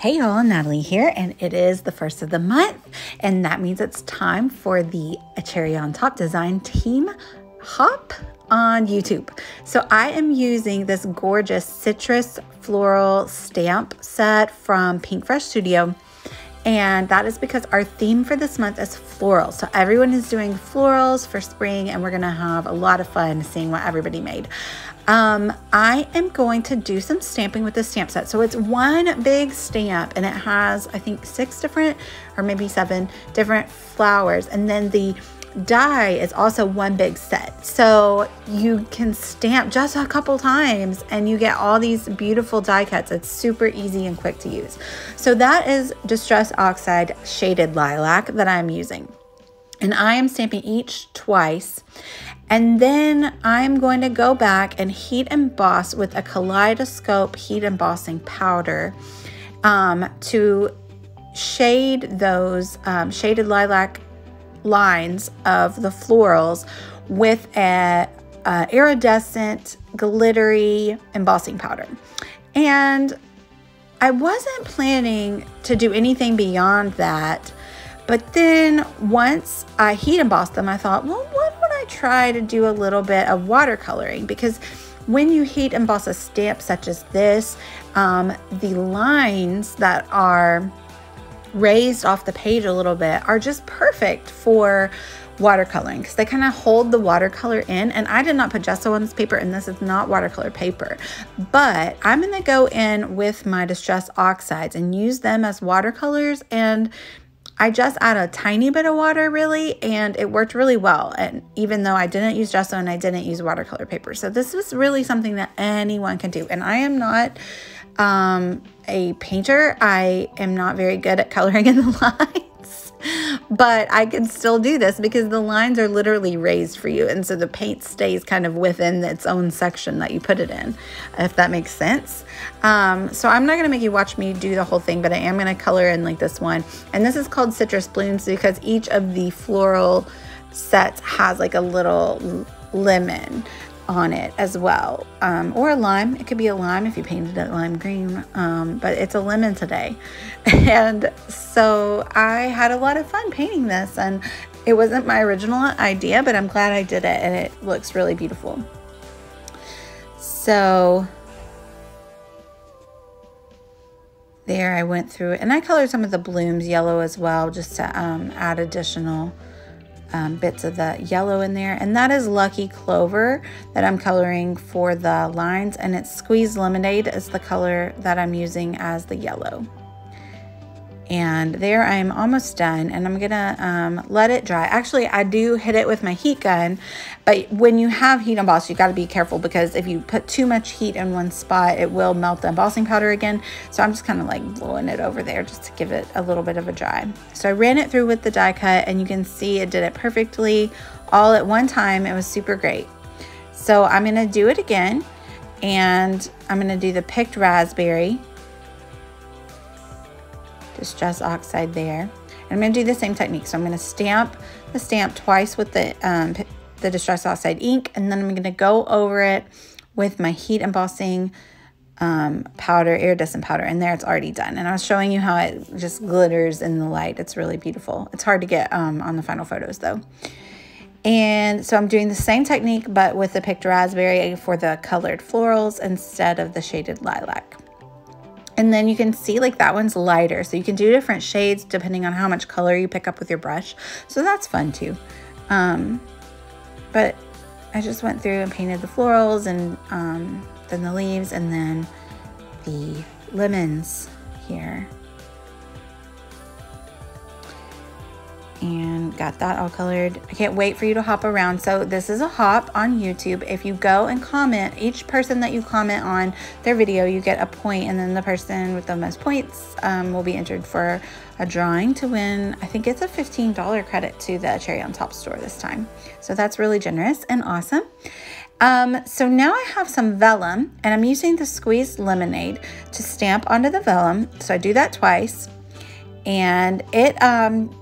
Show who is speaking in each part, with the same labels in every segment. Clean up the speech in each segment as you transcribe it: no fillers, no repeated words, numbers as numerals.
Speaker 1: Hey y'all, Natalie here, and it is the first of the month, and that means it's time for the A Cherry on Top Design Team Hop on YouTube. So I am using this gorgeous citrus floral stamp set from Pink Fresh Studio, and that is because our theme for this month is floral. So everyone is doing florals for spring, and we're gonna have a lot of fun seeing what everybody made. I am going to do some stamping with the stamp set. So it's one big stamp and it has, I think, 6 different or maybe 7 different flowers. And then the die is also one big set. So you can stamp just a couple times and you get all these beautiful die cuts. It's super easy and quick to use. So that is Distress Oxide Shaded Lilac that I'm using. And I am stamping each twice. And then I'm going to go back and heat emboss with a kaleidoscope heat embossing powder to shade those shaded lilac lines of the florals with a iridescent glittery embossing powder. And I wasn't planning to do anything beyond that, but then once I heat embossed them, I thought, well, what would I try to do a little bit of watercoloring? Because when you heat emboss a stamp such as this, the lines that are raised off the page a little bit are just perfect for watercoloring because they kind of hold the watercolor in. And I did not put gesso on this paper, and this is not watercolor paper, but I'm going to go in with my Distress Oxides and use them as watercolors. And I just add a tiny bit of water really, and it worked really well. And even though I didn't use gesso and I didn't use watercolor paper. So this was really something that anyone can do. And I am not a painter. I am not very good at coloring in the lines, but I can still do this because the lines are literally raised for you. And so the paint stays kind of within its own section that you put it in, if that makes sense. So I'm not going to make you watch me do the whole thing, but I am going to color in like this one. And this is called Citrus Blooms because each of the floral sets has like a little lemon on it as well, or a lime. It could be a lime if you painted it lime green, but it's a lemon today. And so I had a lot of fun painting this, and it wasn't my original idea, but I'm glad I did it, and it looks really beautiful. So there I went through, and I colored some of the blooms yellow as well, just to add additional bits of the yellow in there. And that is Lucky Clover that I'm coloring for the lines, and it's Squeezed Lemonade is the color that I'm using as the yellow. And there I'm almost done, and I'm gonna let it dry. Actually, I do hit it with my heat gun, but when you have heat emboss, you gotta be careful because if you put too much heat in one spot, it will melt the embossing powder again. So I'm just kind of like blowing it over there just to give it a little bit of a dry. So I ran it through with the die cut, and you can see it did it perfectly all at one time. It was super great. So I'm gonna do it again, and I'm gonna do the picked raspberry. Distress Oxide there. And I'm going to do the same technique. So I'm going to stamp the stamp twice with the Distress Oxide ink, and then I'm going to go over it with my heat embossing powder, iridescent powder, and there it's already done. And I was showing you how it just glitters in the light. It's really beautiful. It's hard to get on the final photos though. And so I'm doing the same technique, but with the picked raspberry for the colored florals instead of the shaded lilac. And then you can see like that one's lighter. So you can do different shades depending on how much color you pick up with your brush. So that's fun too. But I just went through and painted the florals and then the leaves and then the lemons here. And got that all colored. I can't wait for you to hop around. So this is a hop on YouTube. If you go and comment, each person that you comment on their video, you get a point, and then the person with the most points will be entered for a drawing to win. I think it's a $15 credit to the Cherry on Top store this time. So that's really generous and awesome. So now I have some vellum, and I'm using the Squeezed Lemonade to stamp onto the vellum. So I do that twice. and it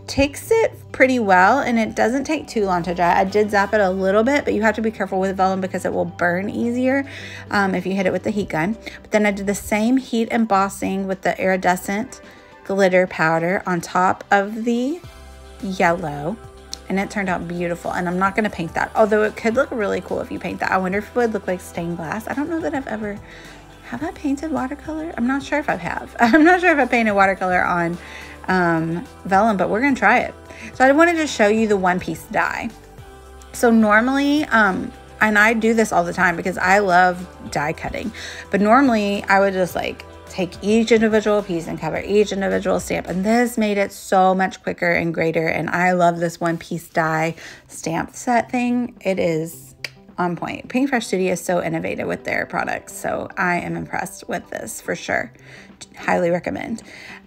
Speaker 1: takes it pretty well, and it doesn't take too long to dry. I did zap it a little bit, but you have to be careful with vellum because it will burn easier if you hit it with the heat gun. But then I did the same heat embossing with the iridescent glitter powder on top of the yellow, and it turned out beautiful. And I'm not going to paint that, although it could look really cool if you paint that. I wonder if it would look like stained glass. I don't know that have I painted watercolor? I'm not sure if I have. I'm not sure if I painted watercolor on vellum, but we're gonna try it. So I wanted to show you the one-piece die. So normally, and I do this all the time because I love die cutting, but normally I would just like take each individual piece and cover each individual stamp, and this made it so much quicker and greater. And I love this one-piece die stamp set thing. It is on point. Paintbrush Studio is so innovative with their products, so I am impressed with this for sure. Highly recommend.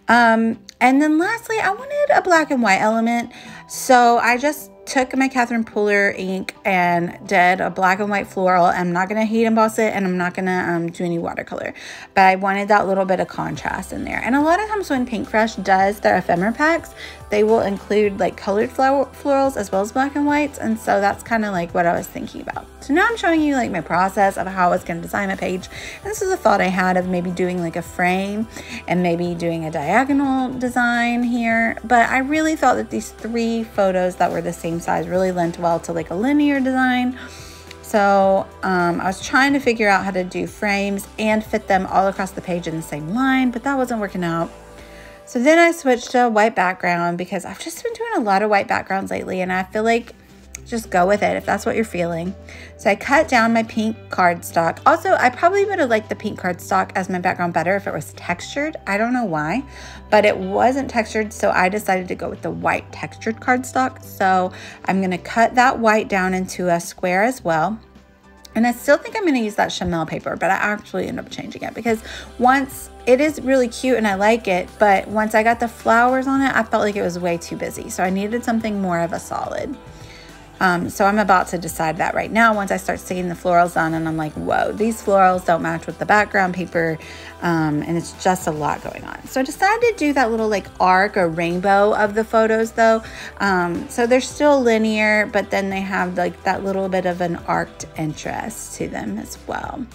Speaker 1: And then lastly, I wanted a black and white element, so I just took my Catherine Pooler ink and did a black and white floral. I'm not going to heat emboss it, and I'm not going to do any watercolor, but I wanted that little bit of contrast in there. And a lot of times when Paintbrush does their ephemera packs, they will include like colored florals as well as black and whites, and so that's kind of like what I was thinking about. So now I'm showing you like my process of how I was going to design my page. And this is a thought I had of maybe doing like a frame and maybe doing a diagonal design here, but I really thought that these 3 photos that were the same size really lent well to like a linear design. So I was trying to figure out how to do frames and fit them all across the page in the same line, but that wasn't working out. So then I switched to a white background because I've just been doing a lot of white backgrounds lately, and I feel like just go with it if that's what you're feeling. So I cut down my pink cardstock. Also, I probably would have liked the pink cardstock as my background better if it was textured. I don't know why, but it wasn't textured, so I decided to go with the white textured cardstock. So I'm going to cut that white down into a square as well. And I still think I'm going to use that Chamel paper, but I actually end up changing it because once it is really cute and I like it, but once I got the flowers on it, I felt like it was way too busy. So I needed something more of a solid. So I'm about to decide that right now once I start sticking the florals on, and I'm like, whoa, these florals don't match with the background paper, and it's just a lot going on. So I decided to do that little like arc or rainbow of the photos though. So they're still linear, but then they have like that little bit of an arced interest to them as well.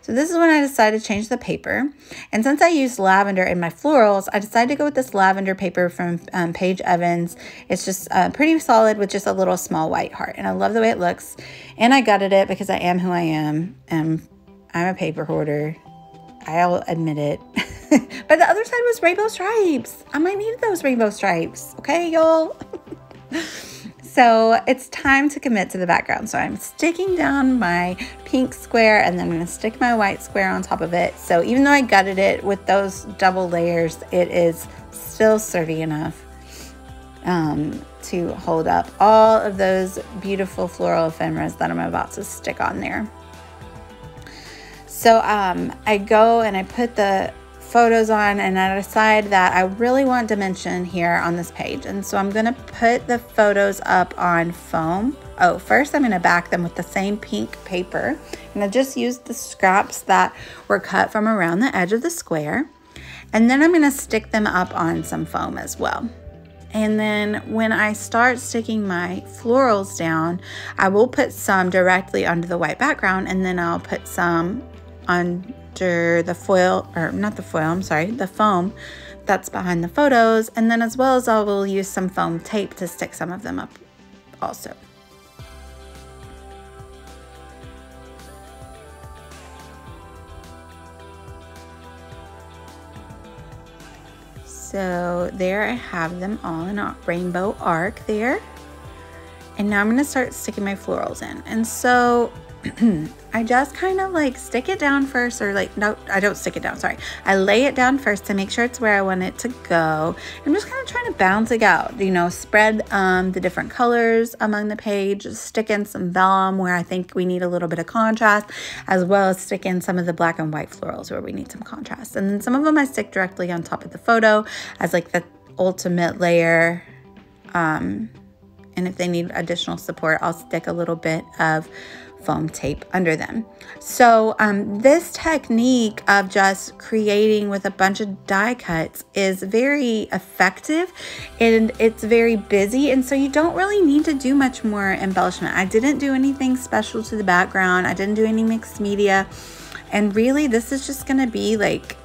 Speaker 1: So this is when I decided to change the paper. And since I used lavender in my florals, I decided to go with this lavender paper from Paige Evans. It's just pretty solid with just a little small white heart. And I love the way it looks. And I gutted it because I am who I am. And I'm a paper hoarder. I'll admit it. But the other side was rainbow stripes. I might need those rainbow stripes. Okay, y'all? So it's time to commit to the background. So I'm sticking down my pink square, and then I'm going to stick my white square on top of it. So even though I gutted it with those double layers, it is still sturdy enough to hold up all of those beautiful floral ephemeras that I'm about to stick on there. So I go and I put the photos on, and I decide that I really want dimension here on this page, and so I'm going to put the photos up on foam. Oh, first I'm going to back them with the same pink paper, and I just used the scraps that were cut from around the edge of the square, and then I'm going to stick them up on some foam as well. And then when I start sticking my florals down, I will put some directly under the white background, and then I'll put some under the foil, or not the foil, I'm sorry, the foam that's behind the photos. And then as well as I will use some foam tape to stick some of them up also. So there I have them all in a rainbow arc there. And now I'm going to start sticking my florals in. And so I just kind of like stick it down first, or like, no, I don't stick it down, sorry. I lay it down first to make sure it's where I want it to go. I'm just kind of trying to balance it out, you know, spread the different colors among the page, stick in some vellum where I think we need a little bit of contrast, as well as stick in some of the black and white florals where we need some contrast. And then some of them I stick directly on top of the photo as like the ultimate layer. And if they need additional support, I'll stick a little bit of foam tape under them. So this technique of just creating with a bunch of die cuts is very effective, and it's very busy, and so you don't really need to do much more embellishment. I didn't do anything special to the background. I didn't do any mixed media, and really this is just going to be like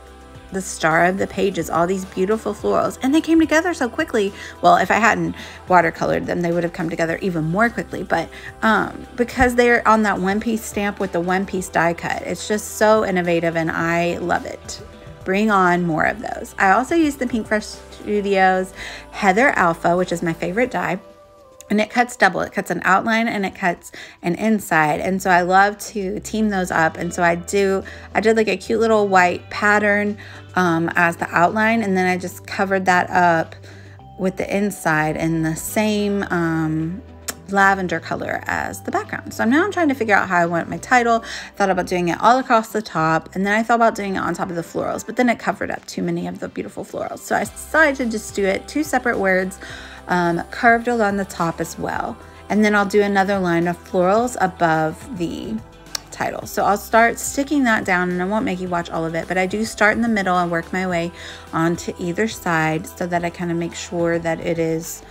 Speaker 1: the star of the page, is all these beautiful florals, and they came together so quickly. Well, if I hadn't watercolored them, they would have come together even more quickly, but because they're on that one-piece stamp with the one-piece die cut, it's just so innovative and I love it. Bring on more of those. I also use the Pink Fresh Studios Heather Alpha, which is my favorite die. And it cuts double. It cuts an outline and it cuts an inside. And so I love to team those up. And so I did like a cute little white pattern as the outline. And then I just covered that up with the inside in the same lavender color as the background. So now I'm trying to figure out how I want my title. Thought about doing it all across the top, and then I thought about doing it on top of the florals, but then it covered up too many of the beautiful florals. So I decided to just do it 2 separate words, curved along the top as well. And then I'll do another line of florals above the title. So I'll start sticking that down, and I won't make you watch all of it, but I do start in the middle and work my way onto either side so that I kind of make sure that it is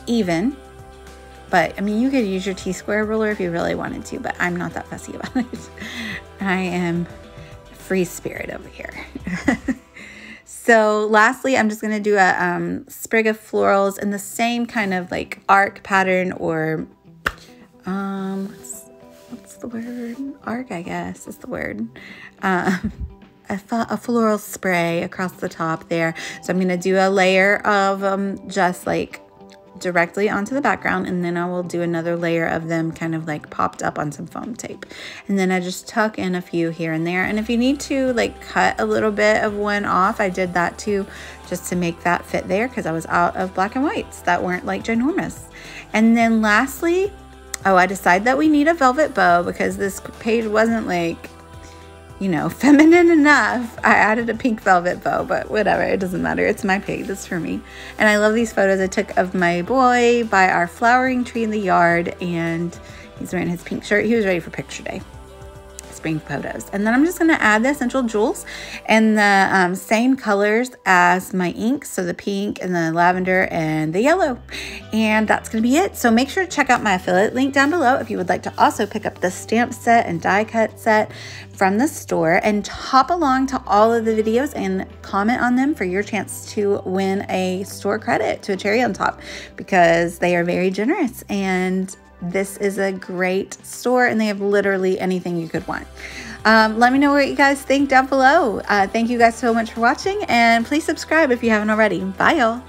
Speaker 1: even. But I mean, you could use your T-square ruler if you really wanted to, but I'm not that fussy about it. I am free spirit over here. So lastly, I'm just going to do a sprig of florals in the same kind of like arc pattern, or what's the word? Arc, I guess is the word. A floral spray across the top there. So I'm going to do a layer of just like directly onto the background, and then I will do another layer of them kind of like popped up on some foam tape, and then I just tuck in a few here and there. And if you need to like cut a little bit of one off, I did that too, just to make that fit there, because I was out of black and whites that weren't like ginormous. And then lastly, I decided that we need a velvet bow, because this page wasn't like, you know, feminine enough. I added a pink velvet bow, but whatever, it doesn't matter. It's my page, it's for me. And I love these photos I took of my boy by our flowering tree in the yard, and he's wearing his pink shirt. He was ready for picture day. Spring photos. And then I'm just going to add the essential jewels in the same colors as my ink, so the pink and the lavender and the yellow, and that's going to be it. So make sure to check out my affiliate link down below if you would like to also pick up the stamp set and die cut set from the store, and hop along to all of the videos and comment on them for your chance to win a store credit to a cherry on top, because they are very generous, and this is a great store and they have literally anything you could want. Let me know what you guys think down below. Thank you guys so much for watching, and please subscribe if you haven't already. Bye y'all.